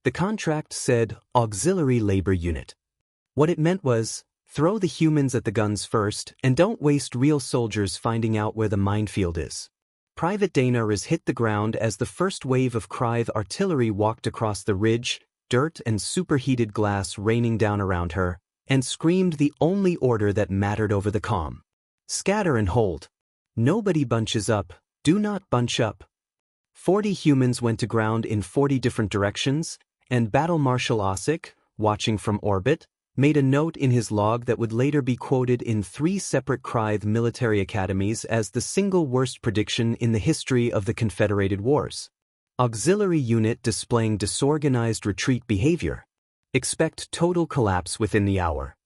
The contract said Auxiliary Labor Unit. What it meant was, throw the humans at the guns first and don't waste real soldiers finding out where the minefield is. Private Dana hit the ground as the first wave of Krythe artillery walked across the ridge, dirt and superheated glass raining down around her, and screamed the only order that mattered over the comm. Scatter and hold. Nobody bunches up, do not bunch up. 40 humans went to ground in 40 different directions, and Battle Marshal Ossick, watching from orbit, made a note in his log that would later be quoted in 3 separate Krythe military academies as the single worst prediction in the history of the Confederated Wars. Auxiliary unit displaying disorganized retreat behavior. Expect total collapse within the hour.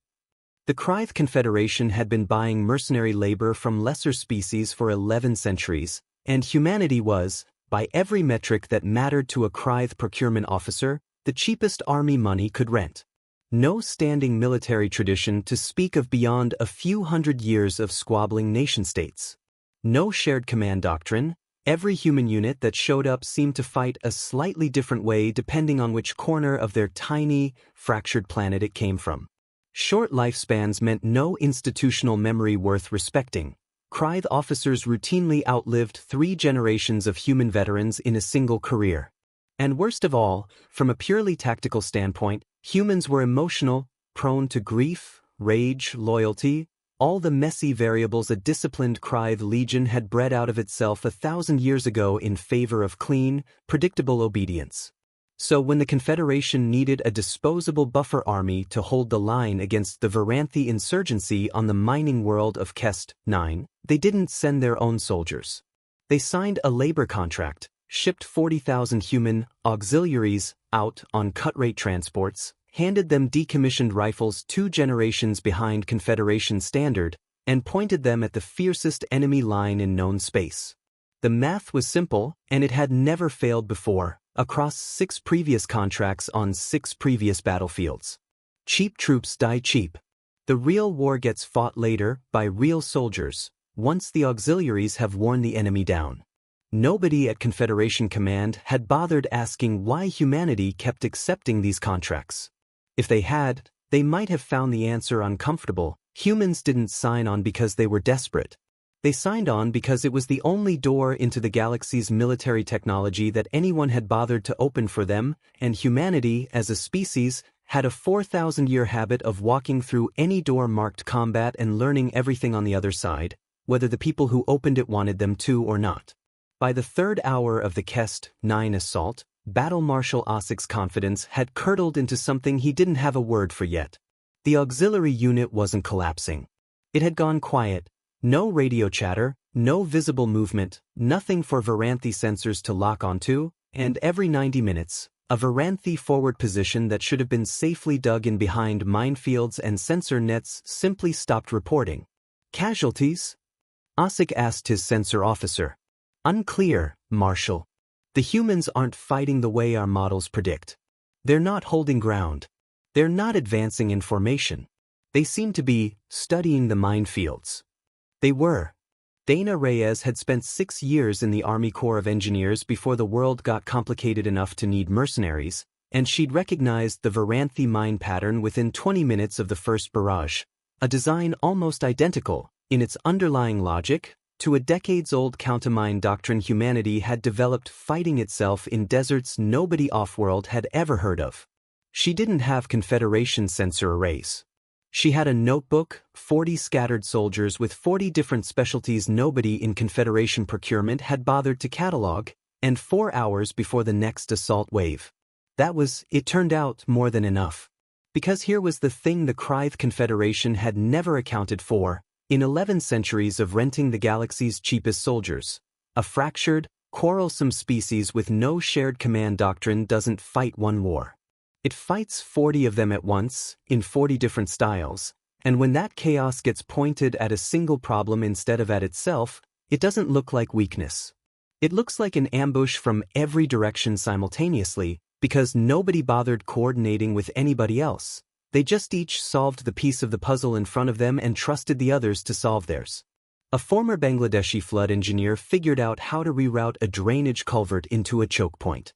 The Krythe Confederation had been buying mercenary labor from lesser species for 11 centuries, and humanity was, by every metric that mattered to a Krythe procurement officer, the cheapest army money could rent. No standing military tradition to speak of beyond a few hundred years of squabbling nation-states. No shared command doctrine. Every human unit that showed up seemed to fight a slightly different way depending on which corner of their tiny, fractured planet it came from. Short lifespans meant no institutional memory worth respecting. Krythe officers routinely outlived 3 generations of human veterans in a single career. And worst of all, from a purely tactical standpoint, humans were emotional, prone to grief, rage, loyalty, all the messy variables a disciplined Krythe legion had bred out of itself 1,000 years ago in favor of clean, predictable obedience. So when the Confederation needed a disposable buffer army to hold the line against the Varanthe insurgency on the mining world of Kest 9, they didn't send their own soldiers. They signed a labor contract, shipped 40,000 human auxiliaries out on cut-rate transports, handed them decommissioned rifles 2 generations behind Confederation standard, and pointed them at the fiercest enemy line in known space. The math was simple, and it had never failed before, across 6 previous contracts on 6 previous battlefields. Cheap troops die cheap. The real war gets fought later by real soldiers, once the auxiliaries have worn the enemy down. Nobody at Confederation Command had bothered asking why humanity kept accepting these contracts. If they had, they might have found the answer uncomfortable. Humans didn't sign on because they were desperate. They signed on because it was the only door into the galaxy's military technology that anyone had bothered to open for them, and humanity, as a species, had a 4,000-year habit of walking through any door marked combat and learning everything on the other side, whether the people who opened it wanted them to or not. By the 3rd hour of the Kest 9 assault, Battle Marshal Ossick's confidence had curdled into something he didn't have a word for yet. The auxiliary unit wasn't collapsing. It had gone quiet. No radio chatter, no visible movement, nothing for Varanthe sensors to lock onto, and every 90 minutes, a Varanthe forward position that should have been safely dug in behind minefields and sensor nets simply stopped reporting. Casualties? Ossick asked his sensor officer. Unclear, Marshal. The humans aren't fighting the way our models predict. They're not holding ground. They're not advancing in formation. They seem to be studying the minefields. They were. Dana Reyes had spent 6 years in the Army Corps of Engineers before the world got complicated enough to need mercenaries, and she'd recognized the Varanthe mine pattern within 20 minutes of the first barrage, a design almost identical, in its underlying logic, to a decades-old countermine doctrine humanity had developed fighting itself in deserts nobody off-world had ever heard of. She didn't have Confederation sensor arrays. She had a notebook, 40 scattered soldiers with 40 different specialties nobody in Confederation procurement had bothered to catalog, and 4 hours before the next assault wave. That was, it turned out, more than enough. Because here was the thing the Krythe Confederation had never accounted for, in 11 centuries of renting the galaxy's cheapest soldiers. A fractured, quarrelsome species with no shared command doctrine doesn't fight one war. It fights 40 of them at once, in 40 different styles, and when that chaos gets pointed at a single problem instead of at itself, it doesn't look like weakness. It looks like an ambush from every direction simultaneously, because nobody bothered coordinating with anybody else. They just each solved the piece of the puzzle in front of them and trusted the others to solve theirs. A former Bangladeshi flood engineer figured out how to reroute a drainage culvert into a choke point.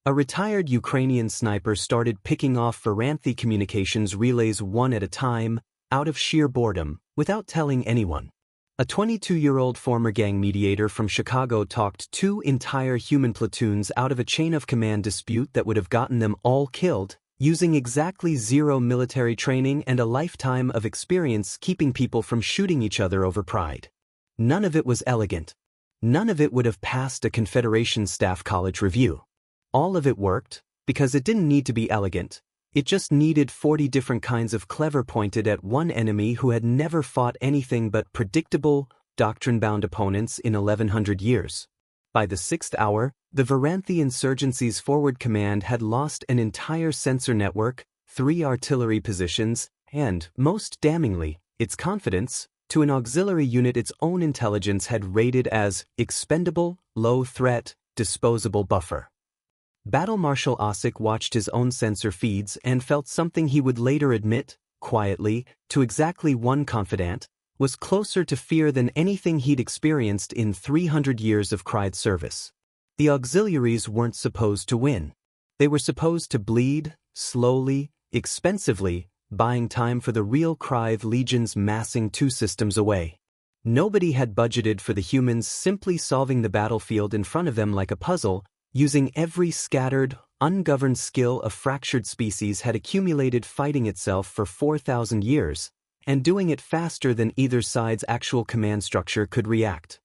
A retired Ukrainian sniper started picking off Varanthi communications relays one at a time, out of sheer boredom, without telling anyone. A 22-year-old former gang mediator from Chicago talked 2 entire human platoons out of a chain-of-command dispute that would have gotten them all killed, using exactly 0 military training and a lifetime of experience keeping people from shooting each other over pride. None of it was elegant. None of it would have passed a Confederation Staff College review. All of it worked, because it didn't need to be elegant. It just needed 40 different kinds of clever pointed at one enemy who had never fought anything but predictable, doctrine-bound opponents in 1100 years. By the 6th hour, the Varanthi insurgency's forward command had lost an entire sensor network, 3 artillery positions, and, most damningly, its confidence, to an auxiliary unit its own intelligence had rated as expendable, low threat, disposable buffer. Battle Marshal Osik watched his own sensor feeds and felt something he would later admit, quietly, to exactly one confidant, was closer to fear than anything he'd experienced in 300 years of Krythe service. The auxiliaries weren't supposed to win. They were supposed to bleed, slowly, expensively, buying time for the real Krythe legions massing 2 systems away. Nobody had budgeted for the humans simply solving the battlefield in front of them like a puzzle, using every scattered, ungoverned skill a fractured species had accumulated fighting itself for 4,000 years, and doing it faster than either side's actual command structure could react.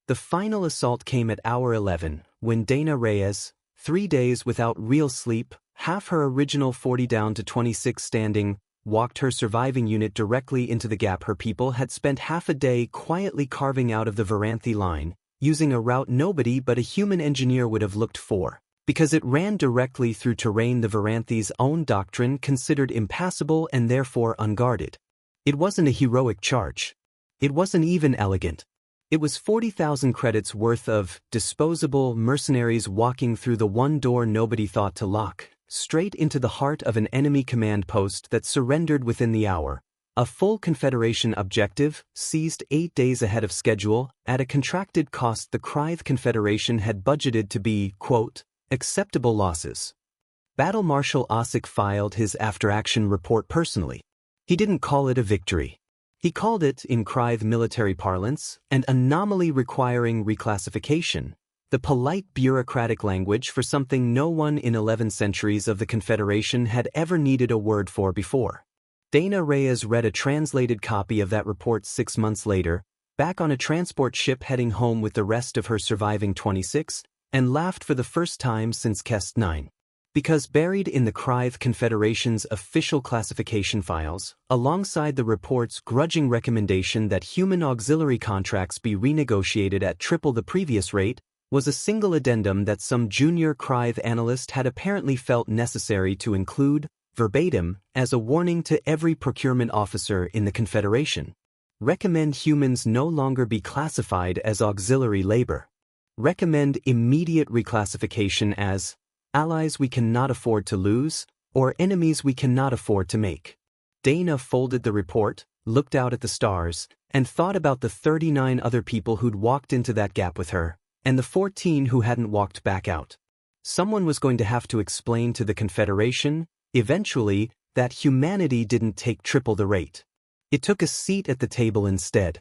The final assault came at hour 11, when Dana Reyes, 3 days without real sleep, half her original 40 down to 26 standing, walked her surviving unit directly into the gap her people had spent half a day quietly carving out of the Varanthi line, using a route nobody but a human engineer would have looked for, because it ran directly through terrain the Varanthi's own doctrine considered impassable and therefore unguarded. It wasn't a heroic charge. It wasn't even elegant. It was 40,000 credits worth of disposable mercenaries walking through the one door nobody thought to lock, straight into the heart of an enemy command post that surrendered within the hour. A full Confederation objective, seized 8 days ahead of schedule, at a contracted cost the Krythe Confederation had budgeted to be, quote, acceptable losses. Battle Marshal Osik filed his after-action report personally. He didn't call it a victory. He called it, in Krythe military parlance, an anomaly requiring reclassification, the polite bureaucratic language for something no one in 11 centuries of the Confederation had ever needed a word for before. Dana Reyes read a translated copy of that report 6 months later, back on a transport ship heading home with the rest of her surviving 26, and laughed for the first time since Kest 9. Because buried in the Krythe Confederation's official classification files, alongside the report's grudging recommendation that human auxiliary contracts be renegotiated at triple the previous rate, was a single addendum that some junior Krythe analyst had apparently felt necessary to include, verbatim, as a warning to every procurement officer in the Confederation. Recommend humans no longer be classified as auxiliary labor. Recommend immediate reclassification as allies we cannot afford to lose, or enemies we cannot afford to make. Dana folded the report, looked out at the stars, and thought about the 39 other people who'd walked into that gap with her, and the 14 who hadn't walked back out. Someone was going to have to explain to the Confederation, eventually, that humanity didn't take triple the rate. It took a seat at the table instead.